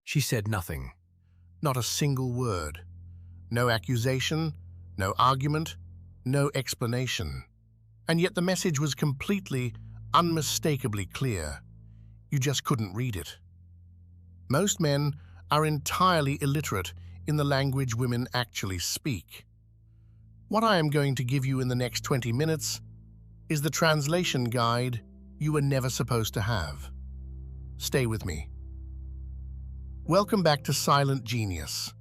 She said nothing, not a single word. No accusation, no argument, no explanation. And yet the message was completely, unmistakably clear. You just couldn't read it. Most men are entirely illiterate in the language women actually speak. What I am going to give you in the next 20 minutes is the translation guide you were never supposed to have. Stay with me. Welcome back to SilentGenius.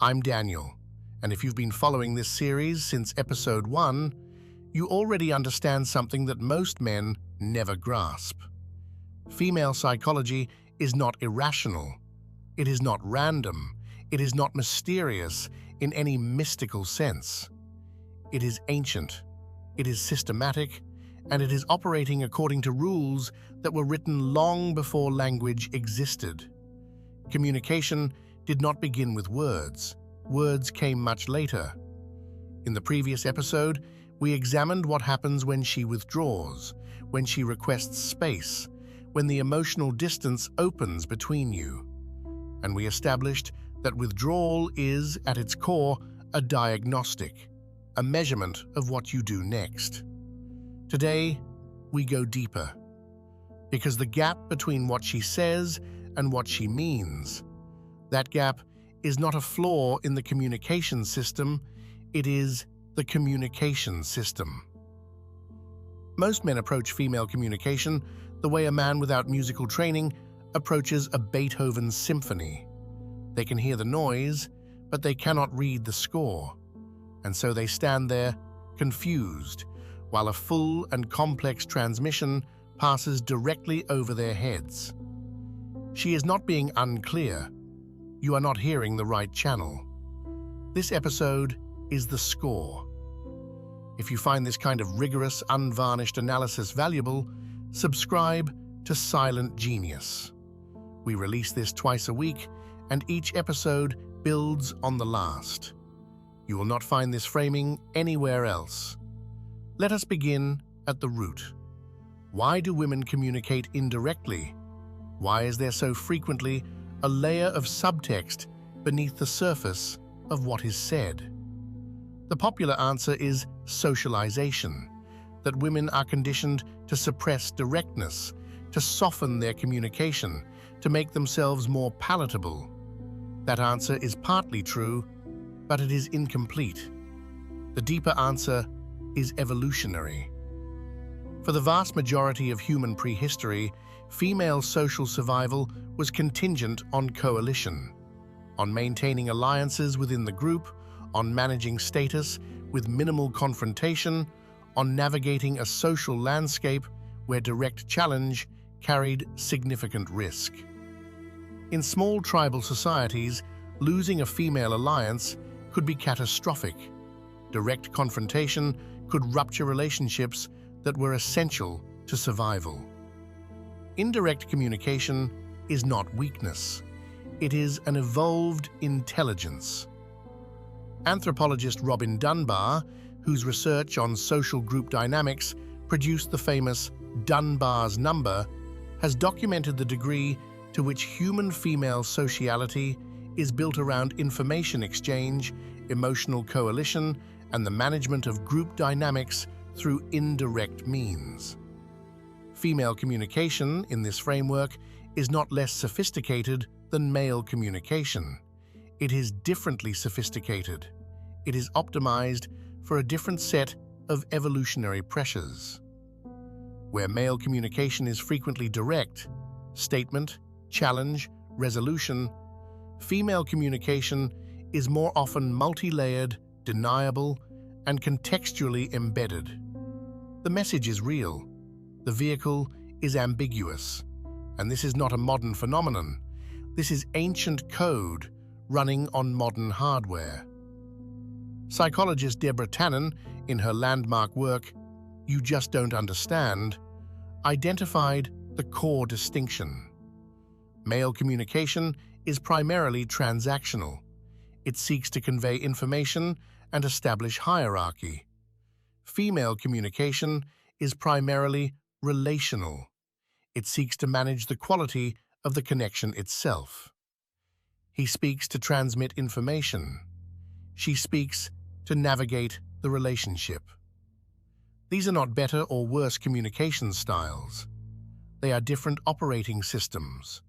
I'm Daniel, and if you've been following this series since episode 1, you already understand something that most men never grasp. Female psychology is not irrational. It is not random. It is not mysterious in any mystical sense. It is ancient. It is systematic, and it is operating according to rules that were written long before language existed. Communication did not begin with words. Words came much later. In the previous episode, we examined what happens when she withdraws, when she requests space, when the emotional distance opens between you. And we established that withdrawal is, at its core, a diagnostic, a measurement of what you do next. Today, we go deeper, because the gap between what she says and what she means, that gap is not a flaw in the communication system, it is the communication system. Most men approach female communication the way a man without musical training approaches a Beethoven symphony. They can hear the noise, but they cannot read the score, and so they stand there, confused, while a full and complex transmission passes directly over their heads. She is not being unclear. You are not hearing the right channel. This episode is the score. If you find this kind of rigorous, unvarnished analysis valuable, subscribe to SilentGenius. We release this twice a week, and each episode builds on the last. You will not find this framing anywhere else. Let us begin at the root. Why do women communicate indirectly? Why is there so frequently a layer of subtext beneath the surface of what is said? The popular answer is socialization, that women are conditioned to suppress directness, to soften their communication, to make themselves more palatable. That answer is partly true, but it is incomplete. The deeper answer is evolutionary. For the vast majority of human prehistory, female social survival was contingent on coalition, on maintaining alliances within the group, on managing status with minimal confrontation, on navigating a social landscape where direct challenge carried significant risk. In small tribal societies, losing a female alliance could be catastrophic. Direct confrontation could rupture relationships that were essential to survival. Indirect communication is not weakness. It is an evolved intelligence. Anthropologist Robin Dunbar, whose research on social group dynamics produced the famous Dunbar's number, has documented the degree to which human female sociality is built around information exchange, emotional coalition, and the management of group dynamics through indirect means. Female communication in this framework is not less sophisticated than male communication. It is differently sophisticated. It is optimized for a different set of evolutionary pressures. Where male communication is frequently direct, statement, challenge, resolution, female communication is more often multi-layered, deniable, and contextually embedded. The message is real. The vehicle is ambiguous. And this is not a modern phenomenon. This is ancient code running on modern hardware. Psychologist Deborah Tannen, in her landmark work, You Just Don't Understand, identified the core distinction. Male communication is primarily transactional. It seeks to convey information and establish hierarchy. Female communication is primarily relational. It seeks to manage the quality of the connection itself. He speaks to transmit information. She speaks to navigate the relationship. These are not better or worse communication styles. They are different operating systems.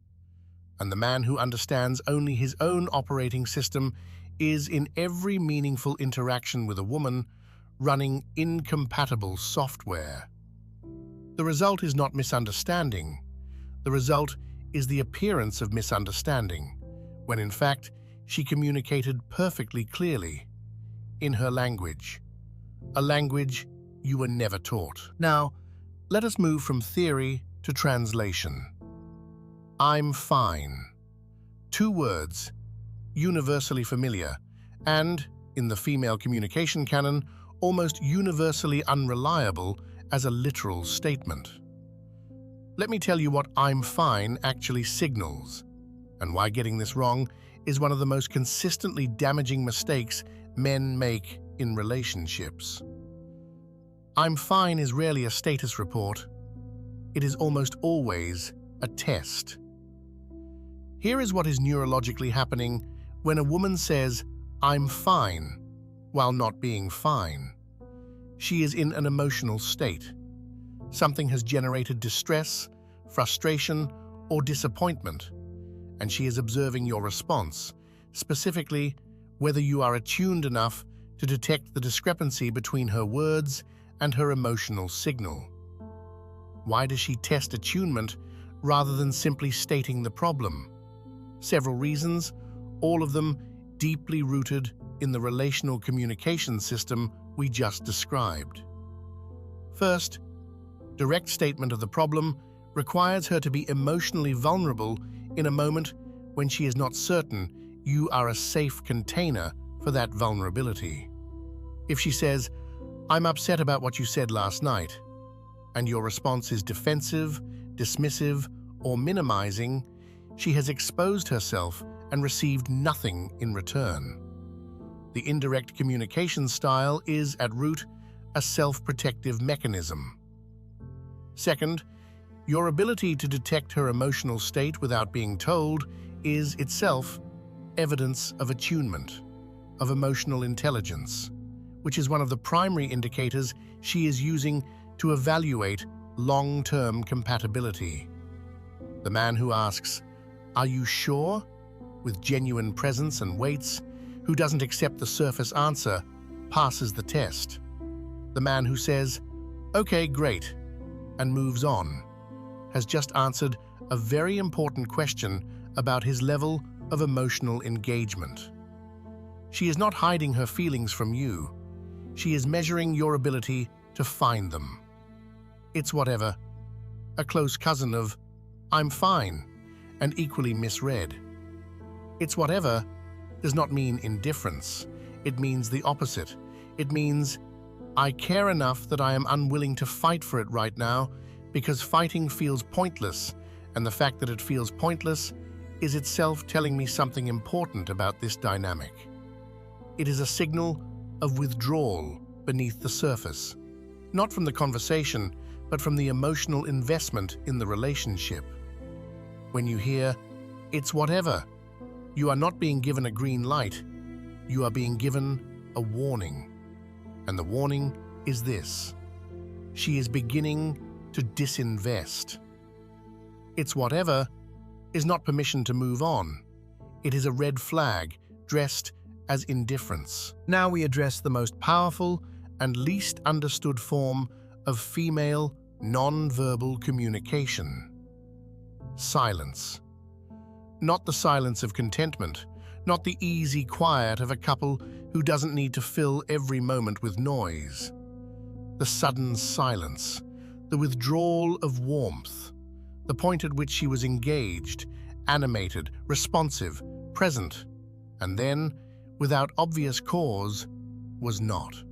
And the man who understands only his own operating system is, in every meaningful interaction with a woman, running incompatible software. The result is not misunderstanding. The result is the appearance of misunderstanding, when in fact she communicated perfectly clearly, in her language, a language you were never taught. Now, let us move from theory to translation. I'm fine. Two words, universally familiar, and, in the female communication canon, almost universally unreliable as a literal statement. Let me tell you what I'm fine actually signals, and why getting this wrong is one of the most consistently damaging mistakes men make in relationships. I'm fine is rarely a status report. It is almost always a test. Here is what is neurologically happening when a woman says, I'm fine, while not being fine. She is in an emotional state. Something has generated distress, frustration, or disappointment, and she is observing your response, specifically whether you are attuned enough to detect the discrepancy between her words and her emotional signal. Why does she test attunement rather than simply stating the problem? Several reasons, all of them deeply rooted in the relational communication system we just described. First, direct statement of the problem requires her to be emotionally vulnerable in a moment when she is not certain you are a safe container for that vulnerability. If she says, I'm upset about what you said last night, and your response is defensive, dismissive, or minimizing, she has exposed herself and received nothing in return. The indirect communication style is, at root, a self-protective mechanism. Second, your ability to detect her emotional state without being told is itself evidence of attunement, of emotional intelligence, which is one of the primary indicators she is using to evaluate long-term compatibility. The man who asks, "Are you sure?" with genuine presence and waits, who doesn't accept the surface answer, passes the test. The man who says, "Okay, great," and moves on, has just answered a very important question about his level of emotional engagement. She is not hiding her feelings from you. She is measuring your ability to find them. It's whatever, a close cousin of "I'm fine," and equally misread. It's whatever does not mean indifference. It means the opposite. It means, I care enough that I am unwilling to fight for it right now because fighting feels pointless, and the fact that it feels pointless is itself telling me something important about this dynamic. It is a signal of withdrawal beneath the surface, not from the conversation, but from the emotional investment in the relationship. When you hear, "It's whatever," you are not being given a green light, you are being given a warning. And the warning is this: she is beginning to disinvest. "It's whatever" is not permission to move on. It is a red flag dressed as indifference. Now we address the most powerful and least understood form of female non-verbal communication: silence. Not the silence of contentment, not the easy quiet of a couple who doesn't need to fill every moment with noise. The sudden silence, the withdrawal of warmth, the point at which she was engaged, animated, responsive, present, and then, without obvious cause, was not.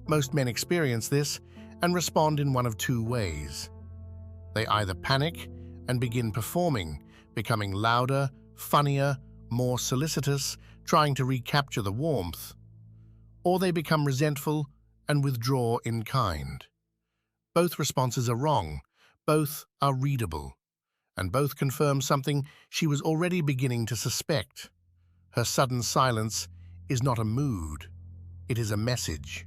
Most men experience this and respond in one of two ways. They either panic and begin performing, becoming louder, funnier, more solicitous, trying to recapture the warmth, or they become resentful and withdraw in kind. Both responses are wrong, both are readable, and both confirm something she was already beginning to suspect. Her sudden silence is not a mood, it is a message.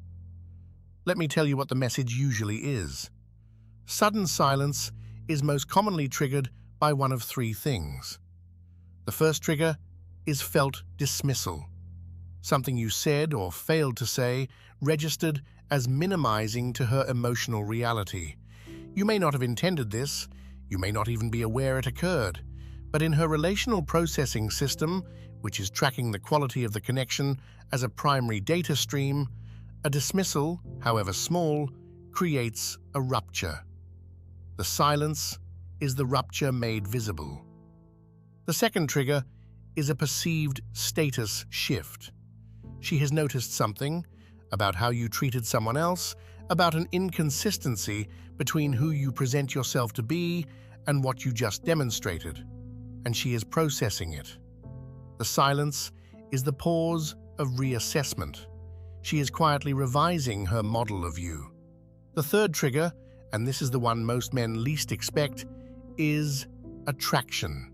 Let me tell you what the message usually is. Sudden silence is most commonly triggered by one of three things. The first trigger is felt dismissal. Something you said or failed to say registered as minimizing to her emotional reality. You may not have intended this, you may not even be aware it occurred, but in her relational processing system, which is tracking the quality of the connection as a primary data stream, a dismissal, however small, creates a rupture. The silence is the rupture made visible. The second trigger is a perceived status shift. She has noticed something about how you treated someone else, about an inconsistency between who you present yourself to be and what you just demonstrated, and she is processing it. The silence is the pause of reassessment. She is quietly revising her model of you. The third trigger, and this is the one most men least expect, is attraction.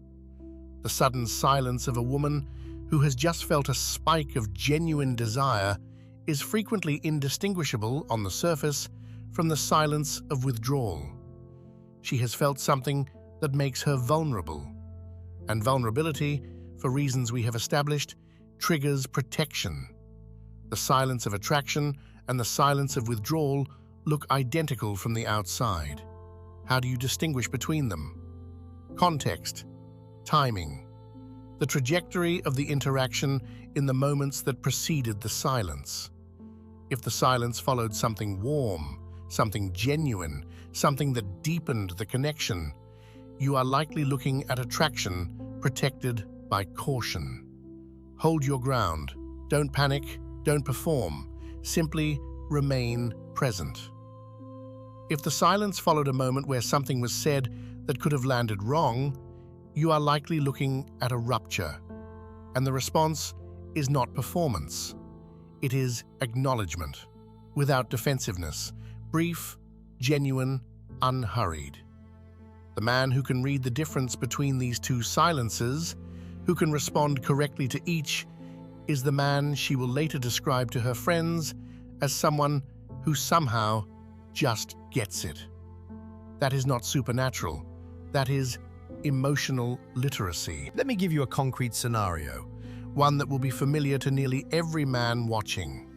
The sudden silence of a woman who has just felt a spike of genuine desire is frequently indistinguishable on the surface from the silence of withdrawal. She has felt something that makes her vulnerable. And vulnerability, for reasons we have established, triggers protection. The silence of attraction and the silence of withdrawal look identical from the outside. How do you distinguish between them? Context, timing, the trajectory of the interaction in the moments that preceded the silence. If the silence followed something warm, something genuine, something that deepened the connection, you are likely looking at attraction protected by caution. Hold your ground. Don't panic. Don't perform. Simply remain present. If the silence followed a moment where something was said that could have landed wrong, you are likely looking at a rupture. And the response is not performance. It is acknowledgement, without defensiveness, brief, genuine, unhurried. The man who can read the difference between these two silences, who can respond correctly to each, is the man she will later describe to her friends as someone who somehow just gets it. That is not supernatural. That is emotional literacy. Let me give you a concrete scenario, one that will be familiar to nearly every man watching.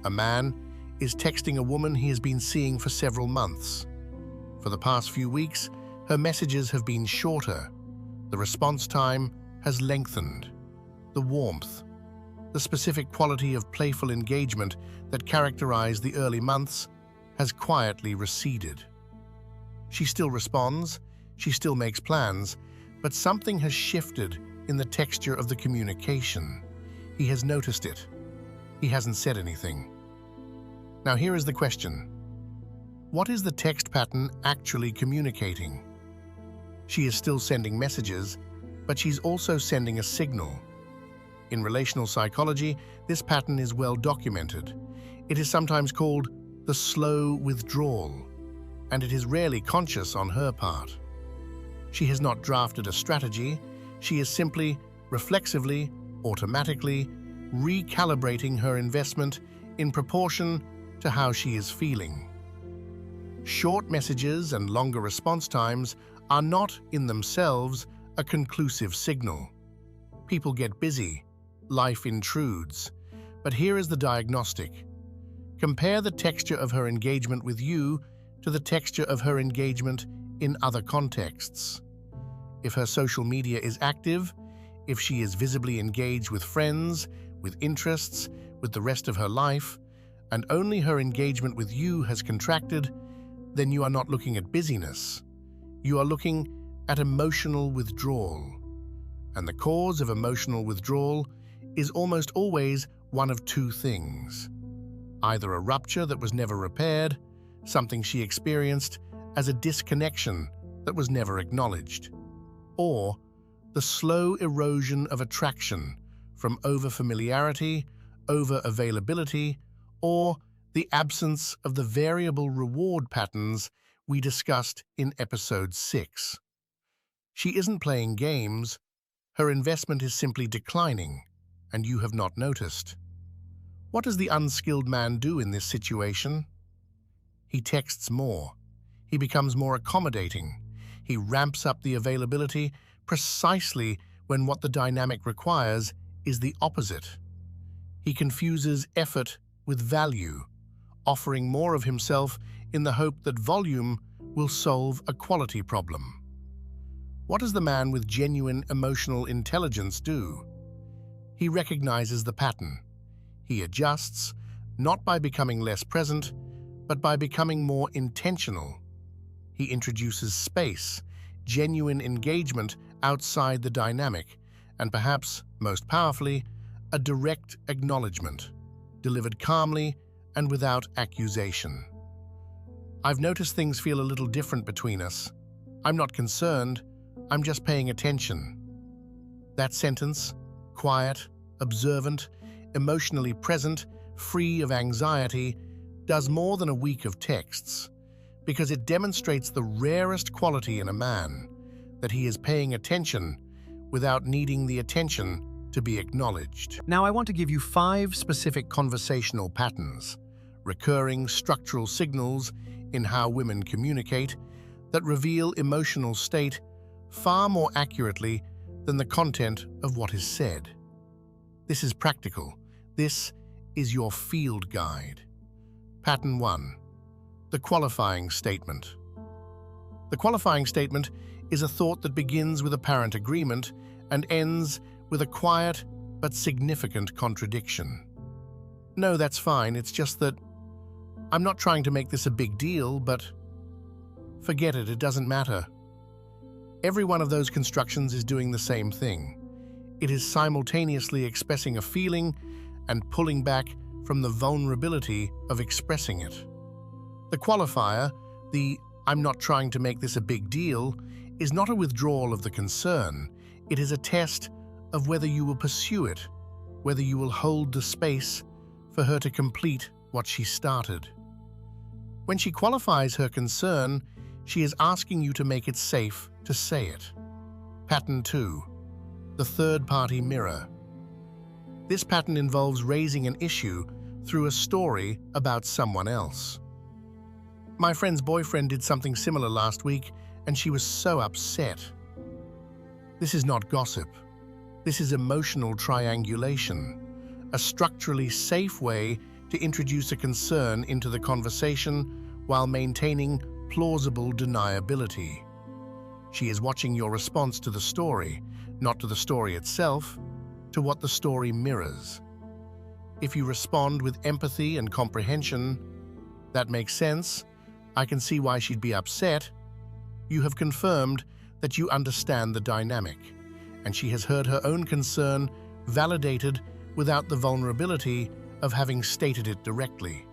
A man is texting a woman he has been seeing for several months. For the past few weeks, her messages have been shorter. The response time has lengthened. The warmth, the specific quality of playful engagement that characterized the early months, has quietly receded. She still responds, she still makes plans, but something has shifted in the texture of the communication. He has noticed it. He hasn't said anything. Now here is the question. What is the text pattern actually communicating? She is still sending messages, but she's also sending a signal. In relational psychology, this pattern is well documented. It is sometimes called the slow withdrawal, and it is rarely conscious on her part. She has not drafted a strategy, she is simply, reflexively, automatically, recalibrating her investment in proportion to how she is feeling. Short messages and longer response times are not, in themselves, a conclusive signal. People get busy, life intrudes, but here is the diagnostic. Compare the texture of her engagement with you to the texture of her engagement in other contexts. If her social media is active, if she is visibly engaged with friends, with interests, with the rest of her life, and only her engagement with you has contracted, then you are not looking at busyness. You are looking at emotional withdrawal. And the cause of emotional withdrawal is almost always one of two things. Either a rupture that was never repaired, something she experienced as a disconnection that was never acknowledged, or the slow erosion of attraction from over-familiarity, over-availability, or the absence of the variable reward patterns we discussed in episode 6. She isn't playing games, her investment is simply declining. and you have not noticed. What does the unskilled man do in this situation? He texts more. He becomes more accommodating. He ramps up the availability precisely when what the dynamic requires is the opposite. He confuses effort with value, offering more of himself in the hope that volume will solve a quality problem. What does the man with genuine emotional intelligence do? He recognizes the pattern. He adjusts, not by becoming less present, but by becoming more intentional. He introduces space, genuine engagement outside the dynamic, and perhaps, most powerfully, a direct acknowledgement, delivered calmly and without accusation. I've noticed things feel a little different between us. I'm not concerned, I'm just paying attention. That sentence, quiet, observant, emotionally present, free of anxiety, does more than a week of texts, because it demonstrates the rarest quality in a man, that he is paying attention without needing the attention to be acknowledged. Now I want to give you 5 specific conversational patterns, recurring structural signals in how women communicate that reveal emotional state far more accurately than the content of what is said. This is practical. This is your field guide. Pattern 1. The qualifying statement. The qualifying statement is a thought that begins with apparent agreement and ends with a quiet but significant contradiction. No, that's fine, it's just that I'm not trying to make this a big deal, but forget it, it doesn't matter. Every one of those constructions is doing the same thing. It is simultaneously expressing a feeling and pulling back from the vulnerability of expressing it. The qualifier, the "I'm not trying to make this a big deal," is not a withdrawal of the concern. It is a test of whether you will pursue it, whether you will hold the space for her to complete what she started. When she qualifies her concern, she is asking you to make it safe to say it. Pattern 2. The third-party mirror. This pattern involves raising an issue through a story about someone else. My friend's boyfriend did something similar last week, and she was so upset. This is not gossip. This is emotional triangulation, a structurally safe way to introduce a concern into the conversation while maintaining plausible deniability. She is watching your response to the story, not to the story itself, to what the story mirrors. If you respond with empathy and comprehension, "That makes sense, I can see why she'd be upset," you have confirmed that you understand the dynamic, and she has heard her own concern validated without the vulnerability of having stated it directly.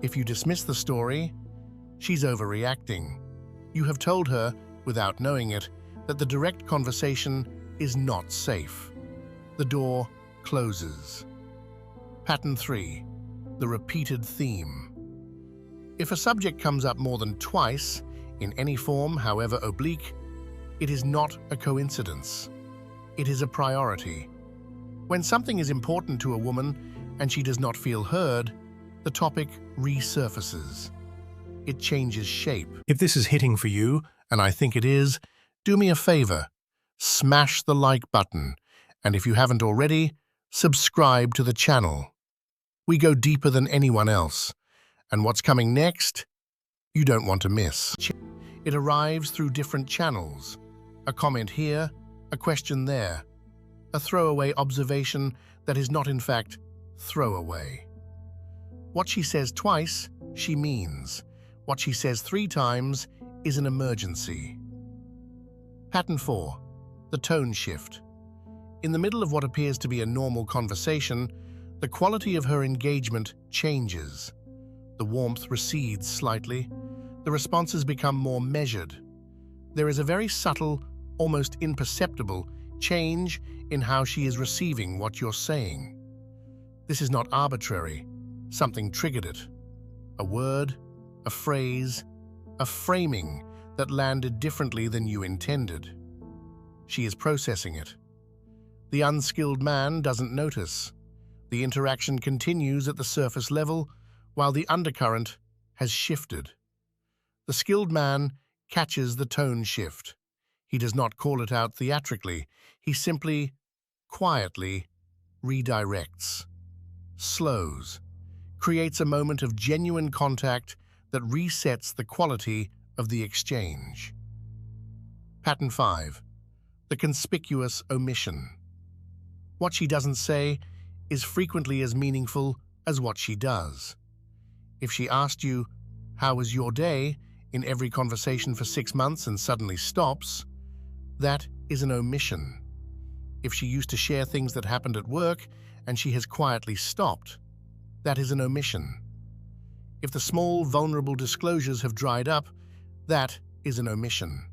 If you dismiss the story, she's overreacting. You have told her, without knowing it, that the direct conversation is not safe. The door closes. Pattern 3. The repeated theme. If a subject comes up more than twice, in any form, however oblique, it is not a coincidence. It is a priority. When something is important to a woman and she does not feel heard, the topic resurfaces. It changes shape. If this is hitting for you, and I think it is, do me a favor. Smash the like button, and if you haven't already, subscribe to the channel. We go deeper than anyone else, and what's coming next, you don't want to miss. It arrives through different channels. A comment here, a question there, a throwaway observation that is not in fact throwaway. What she says twice, she means. What she says 3 times is an emergency. Pattern 4. The tone shift. In the middle of what appears to be a normal conversation, the quality of her engagement changes. The warmth recedes slightly. The responses become more measured. There is a very subtle, almost imperceptible, change in how she is receiving what you're saying. This is not arbitrary. Something triggered it. A word, a phrase, a framing that landed differently than you intended. She is processing it. The unskilled man doesn't notice. The interaction continues at the surface level, while the undercurrent has shifted. The skilled man catches the tone shift. He does not call it out theatrically. He simply, quietly, redirects, slows, creates a moment of genuine contact that resets the quality of the exchange. Pattern 5. The conspicuous omission. What she doesn't say is frequently as meaningful as what she does. If she asked you, "How was your day?" in every conversation for 6 months and suddenly stops, that is an omission. If she used to share things that happened at work and she has quietly stopped, that is an omission. If the small, vulnerable disclosures have dried up, that is an omission.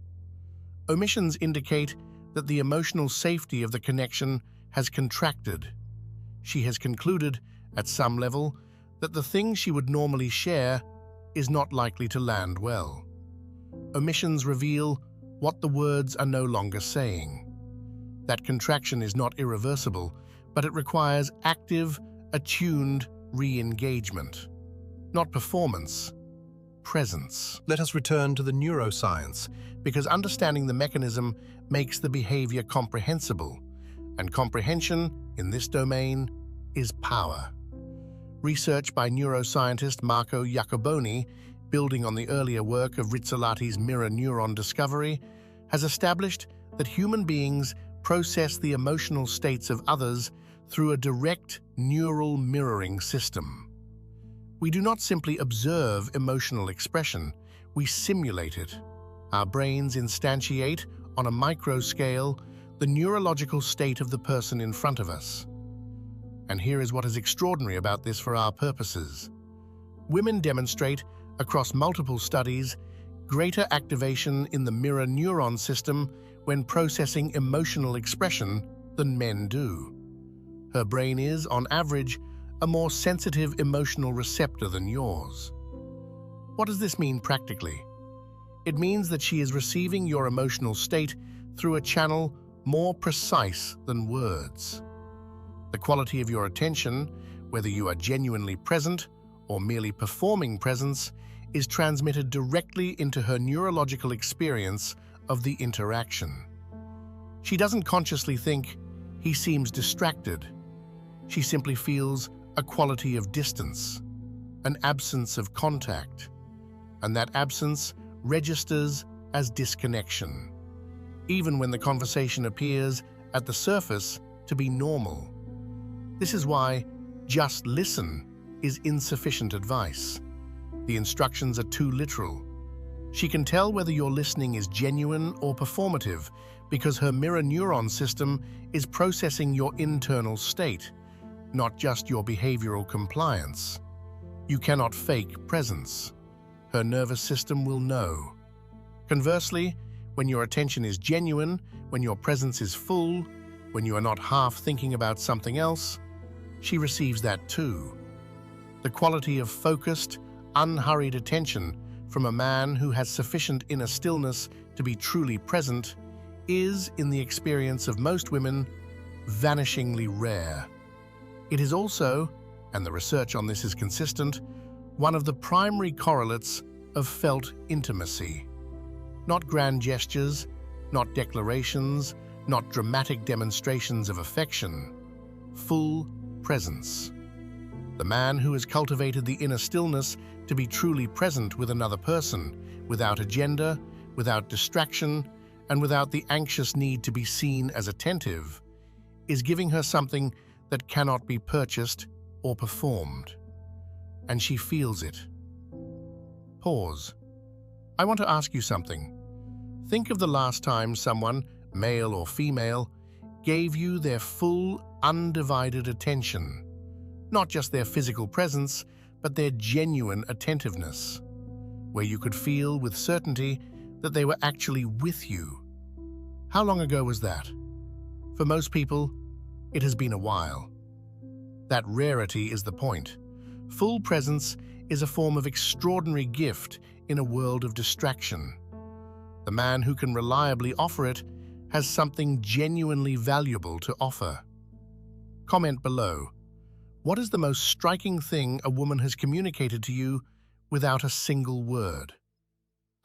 Omissions indicate that the emotional safety of the connection has contracted. She has concluded, at some level, that the thing she would normally share is not likely to land well. Omissions reveal what the words are no longer saying. That contraction is not irreversible, but it requires active, attuned re-engagement. Not performance, presence. Let us return to the neuroscience, because understanding the mechanism makes the behavior comprehensible, and comprehension in this domain is power. Research by neuroscientist Marco Iacoboni, building on the earlier work of Rizzolati's mirror neuron discovery, has established that human beings process the emotional states of others through a direct neural mirroring system. We do not simply observe emotional expression, we simulate it. Our brains instantiate, on a micro scale, the neurological state of the person in front of us. And here is what is extraordinary about this for our purposes. Women demonstrate, across multiple studies, greater activation in the mirror neuron system when processing emotional expression than men do. Her brain is, on average, a more sensitive emotional receptor than yours. What does this mean practically? It means that she is receiving your emotional state through a channel more precise than words. The quality of your attention, whether you are genuinely present or merely performing presence, is transmitted directly into her neurological experience of the interaction. She doesn't consciously think, "He seems distracted." She simply feels a quality of distance, an absence of contact, and that absence registers as disconnection, even when the conversation appears at the surface to be normal. This is why "just listen" is insufficient advice. The instructions are too literal. She can tell whether your listening is genuine or performative because her mirror neuron system is processing your internal state, not just your behavioral compliance. You cannot fake presence. Her nervous system will know. Conversely, when your attention is genuine, when your presence is full, when you are not half thinking about something else, she receives that too. The quality of focused, unhurried attention from a man who has sufficient inner stillness to be truly present is, in the experience of most women, vanishingly rare. It is also, and the research on this is consistent, one of the primary correlates of felt intimacy. Not grand gestures, not declarations, not dramatic demonstrations of affection. Full presence. The man who has cultivated the inner stillness to be truly present with another person, without agenda, without distraction, and without the anxious need to be seen as attentive, is giving her something that cannot be purchased or performed. And she feels it. Pause. I want to ask you something. Think of the last time someone, male or female, gave you their full, undivided attention. Not just their physical presence, but their genuine attentiveness, where you could feel with certainty that they were actually with you. How long ago was that? For most people, it has been a while. That rarity is the point. Full presence is a form of extraordinary gift in a world of distraction. The man who can reliably offer it has something genuinely valuable to offer. Comment below. What is the most striking thing a woman has communicated to you without a single word?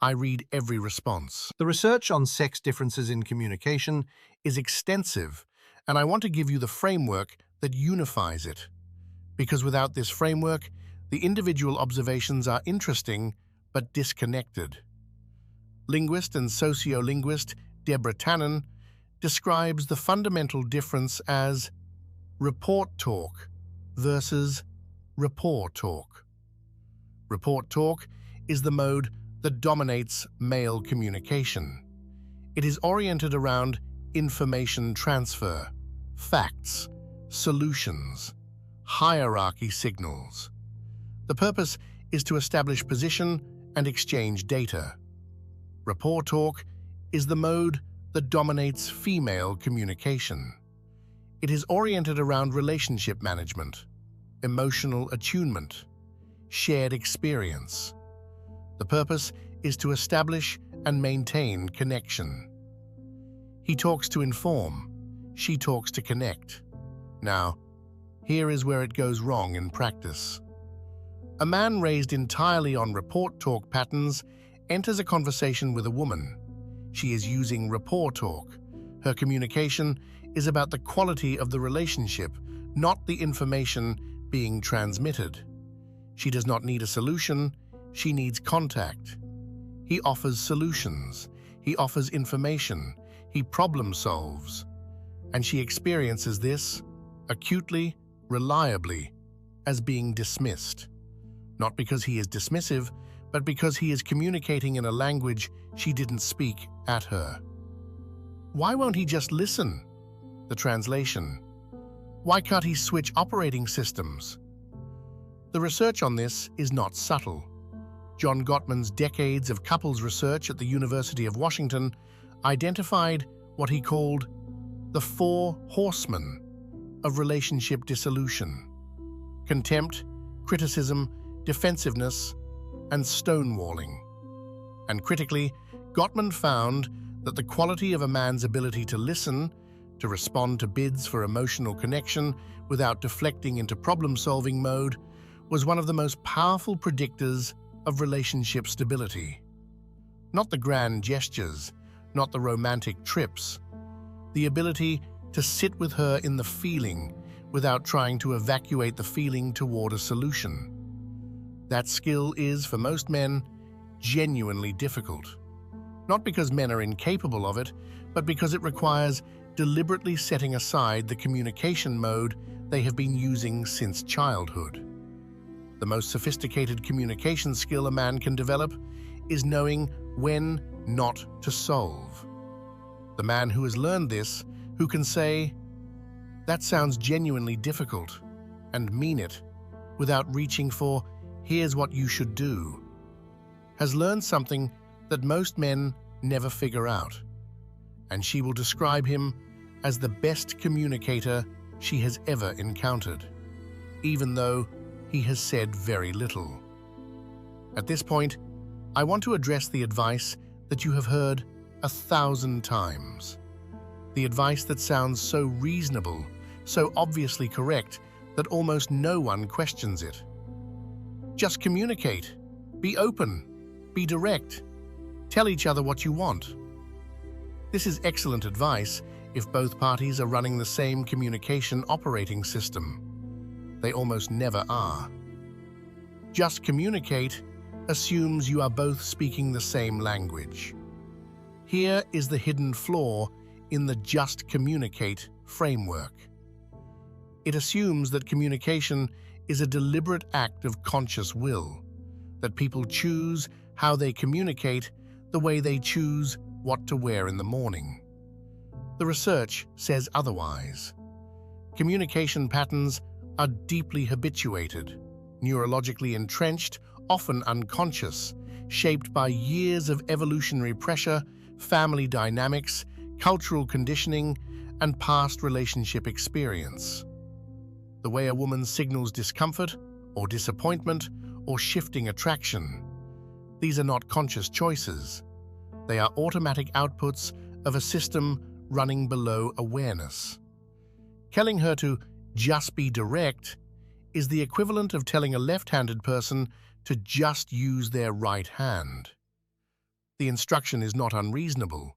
I read every response. The research on sex differences in communication is extensive, and I want to give you the framework that unifies it. Because without this framework, the individual observations are interesting but disconnected. Linguist and sociolinguist Deborah Tannen describes the fundamental difference as report talk versus rapport talk. Report talk is the mode that dominates male communication. It is oriented around information transfer, facts, solutions, hierarchy signals. The purpose is to establish position and exchange data. Rapport talk is the mode that dominates female communication. It is oriented around relationship management, emotional attunement, shared experience. The purpose is to establish and maintain connection. He talks to inform, she talks to connect. Now, here is where it goes wrong in practice. A man raised entirely on report talk patterns enters a conversation with a woman. She is using rapport talk. Her communication is about the quality of the relationship, not the information being transmitted. She does not need a solution, she needs contact. He offers solutions, he offers information, he problem solves. And she experiences this, acutely, reliably, as being dismissed. Not because he is dismissive, but because he is communicating in a language she didn't speak at her. Why won't he just listen? The translation. Why can't he switch operating systems? The research on this is not subtle. John Gottman's decades of couples research at the University of Washington identified what he called the 4 horsemen of relationship dissolution: contempt, criticism, defensiveness, and stonewalling. And critically, Gottman found that the quality of a man's ability to listen, to respond to bids for emotional connection without deflecting into problem-solving mode, was one of the most powerful predictors of relationship stability. Not the grand gestures, not the romantic trips, the ability to sit with her in the feeling without trying to evacuate the feeling toward a solution. That skill is, for most men, genuinely difficult. Not because men are incapable of it, but because it requires deliberately setting aside the communication mode they have been using since childhood. The most sophisticated communication skill a man can develop is knowing when not to solve. The man who has learned this, who can say, "That sounds genuinely difficult," and mean it, without reaching for, "Here's what you should do," has learned something that most men never figure out. And she will describe him as the best communicator she has ever encountered, even though he has said very little. At this point, I want to address the advice that you have heard 1,000 times. The advice that sounds so reasonable, so obviously correct, that almost no one questions it. Just communicate. Be open. Be direct. Tell each other what you want. This is excellent advice if both parties are running the same communication operating system. They almost never are. Just communicate assumes you are both speaking the same language. Here is the hidden flaw in the just communicate framework. It assumes that communication is a deliberate act of conscious will, that people choose how they communicate the way they choose what to wear in the morning. The research says otherwise. Communication patterns are deeply habituated, neurologically entrenched, often unconscious, shaped by years of evolutionary pressure, family dynamics, cultural conditioning, and past relationship experience. The way a woman signals discomfort or disappointment or shifting attraction. These are not conscious choices. They are automatic outputs of a system running below awareness. Telling her to just be direct is the equivalent of telling a left-handed person to just use their right hand. The instruction is not unreasonable.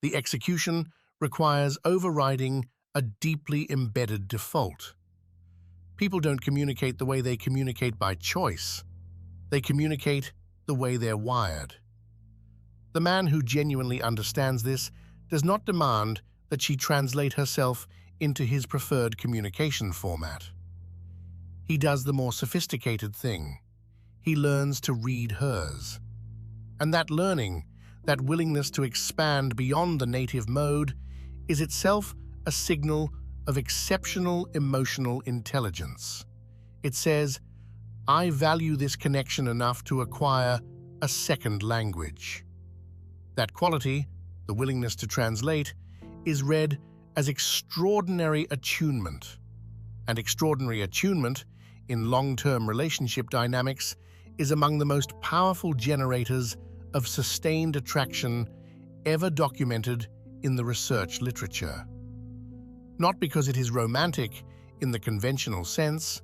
The execution requires overriding a deeply embedded default. People don't communicate the way they communicate by choice. They communicate the way they're wired. The man who genuinely understands this does not demand that she translate herself into his preferred communication format. He does the more sophisticated thing. He learns to read hers. And that learning, that willingness to expand beyond the native mode, is itself a signal of exceptional emotional intelligence. It says, I value this connection enough to acquire a second language. That quality, the willingness to translate, is read as extraordinary attunement. And extraordinary attunement, in long-term relationship dynamics, is among the most powerful generators of sustained attraction ever documented in the research literature. Not because it is romantic in the conventional sense,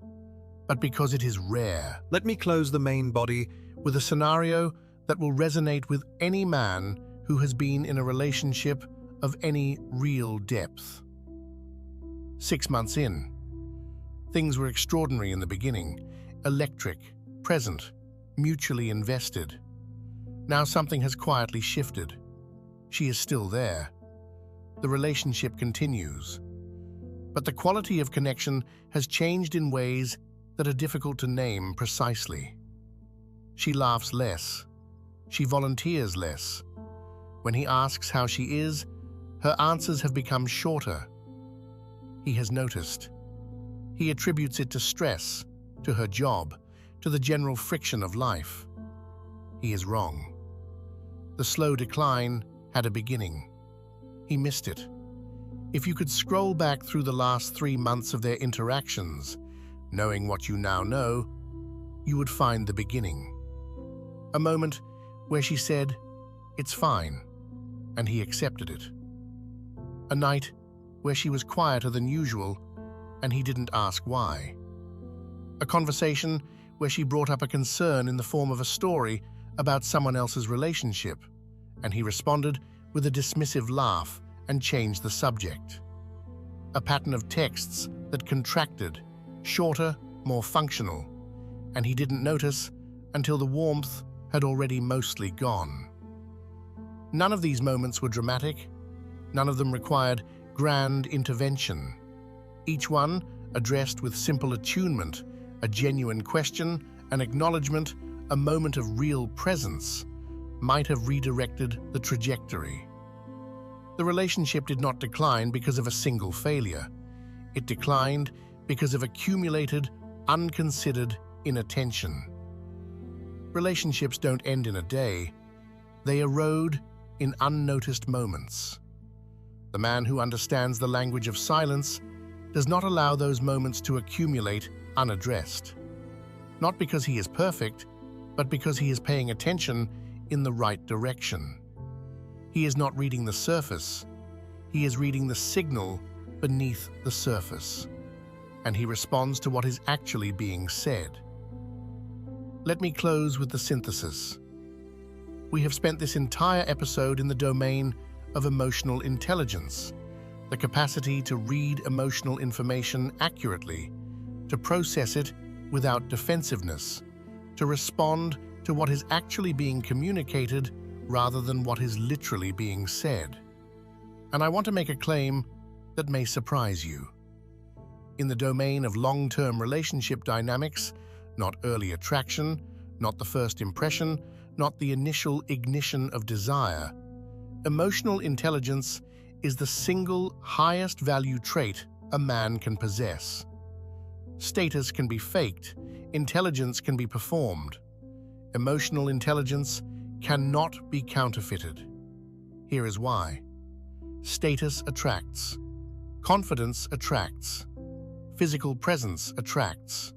but because it is rare. Let me close the main body With a scenario that will resonate with any man who has been in a relationship of any real depth. 6 months in. Things were extraordinary in the beginning, electric, present, mutually invested. Now something has quietly shifted. She is still there. The relationship continues. But the quality of connection has changed in ways that are difficult to name precisely. She laughs less. She volunteers less. When he asks how she is, her answers have become shorter. He has noticed. He attributes it to stress, to her job, to the general friction of life. He is wrong. The slow decline had a beginning. He missed it. If you could scroll back through the last 3 months of their interactions, knowing what you now know, you would find the beginning. A moment where she said, "It's fine," and he accepted it. A night where she was quieter than usual, and he didn't ask why. A conversation where she brought up a concern in the form of a story about someone else's relationship, and he responded with a dismissive laugh and changed the subject. A pattern of texts that contracted, shorter, more functional, and he didn't notice until the warmth had already mostly gone. None of these moments were dramatic. None of them required grand intervention. Each one addressed with simple attunement, a genuine question, an acknowledgement, a moment of real presence, might have redirected the trajectory. The relationship did not decline because of a single failure. It declined because of accumulated, unconsidered inattention. Relationships don't end in a day. They erode in unnoticed moments. The man who understands the language of silence does not allow those moments to accumulate unaddressed. Not because he is perfect, but because he is paying attention in the right direction. He is not reading the surface. He is reading the signal beneath the surface. And he responds to what is actually being said. Let me close with the synthesis. We have spent this entire episode in the domain of emotional intelligence, the capacity to read emotional information accurately, to process it without defensiveness, to respond to what is actually being communicated rather than what is literally being said. And I want to make a claim that may surprise you. In the domain of long-term relationship dynamics, not early attraction, not the first impression, not the initial ignition of desire, emotional intelligence is the single highest value trait a man can possess. Status can be faked, intelligence can be performed. Emotional intelligence cannot be counterfeited. Here is why. Status attracts. Confidence attracts. Physical presence attracts.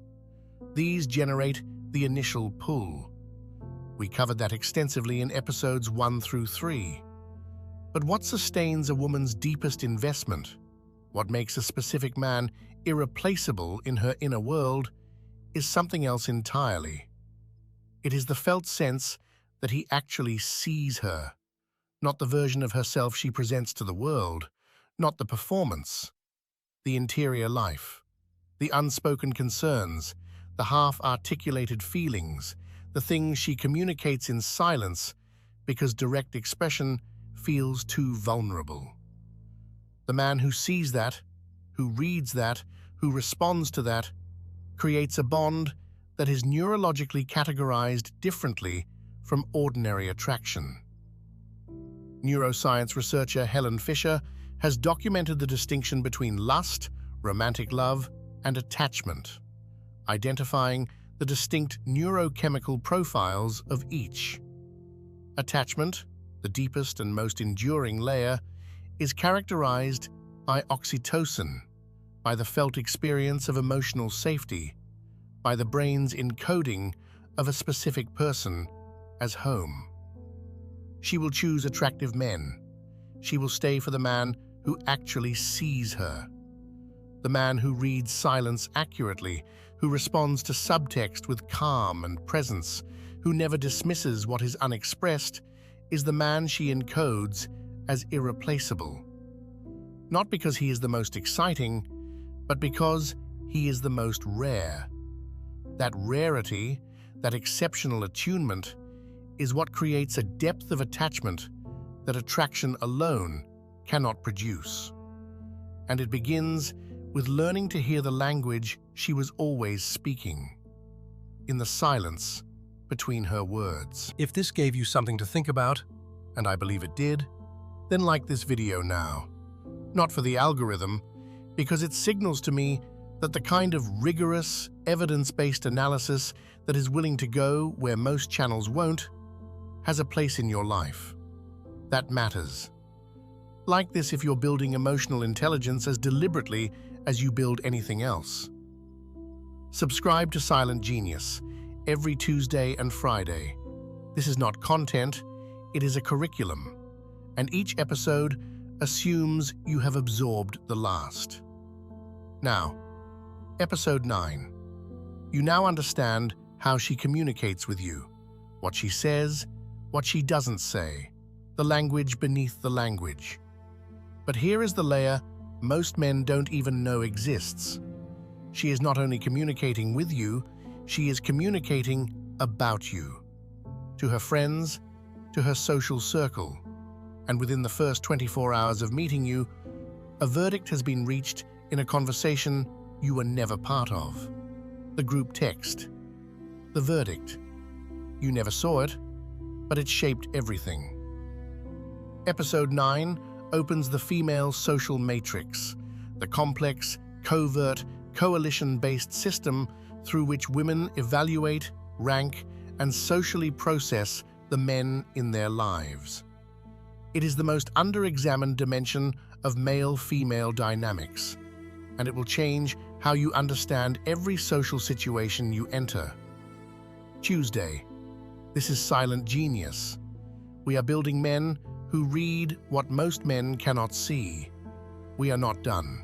These generate the initial pull. We covered that extensively in episodes 1 through 3. But what sustains a woman's deepest investment, what makes a specific man irreplaceable in her inner world, is something else entirely. It is the felt sense that he actually sees her, not the version of herself she presents to the world, not the performance, the interior life, the unspoken concerns, the half-articulated feelings, the things she communicates in silence because direct expression feels too vulnerable. The man who sees that, who reads that, who responds to that, creates a bond that is neurologically categorized differently from ordinary attraction. Neuroscience researcher Helen Fisher has documented the distinction between lust, romantic love, and attachment, identifying the distinct neurochemical profiles of each. Attachment, the deepest and most enduring layer, is characterized by oxytocin, by the felt experience of emotional safety, by the brain's encoding of a specific person as home. She will choose attractive men. She will stay for the man who actually sees her. The man who reads silence accurately, who responds to subtext with calm and presence, who never dismisses what is unexpressed, is the man she encodes as irreplaceable. Not because he is the most exciting, but because he is the most rare. That rarity, that exceptional attunement, is what creates a depth of attachment that attraction alone cannot produce. And it begins with learning to hear the language she was always speaking, in the silence between her words. If this gave you something to think about, And I believe it did, then like this video now. Not for the algorithm, because it signals to me that the kind of rigorous, evidence-based analysis that is willing to go where most channels won't has a place in your life. That matters. Like this if you're building emotional intelligence as deliberately as you build anything else. Subscribe to SilentGenius every Tuesday and Friday. This is not content, it is a curriculum, and each episode assumes you have absorbed the last. Now, Episode 9. You now understand how she communicates with you, what she says, what she doesn't say, the language beneath the language. But here is the layer most men don't even know exists. She is not only communicating with you, she is communicating about you. To her friends, to her social circle, and within the first 24 hours of meeting you, a verdict has been reached in a conversation you were never part of. The group text. The verdict. You never saw it, but it shaped everything. Episode 9 opens the female social matrix, the complex, covert, coalition-based system through which women evaluate, rank, and socially process the men in their lives. It is the most under-examined dimension of male-female dynamics, and it will change how you understand every social situation you enter. Tuesday. This is SilentGenius. We are building men who read what most men cannot see. We are not done.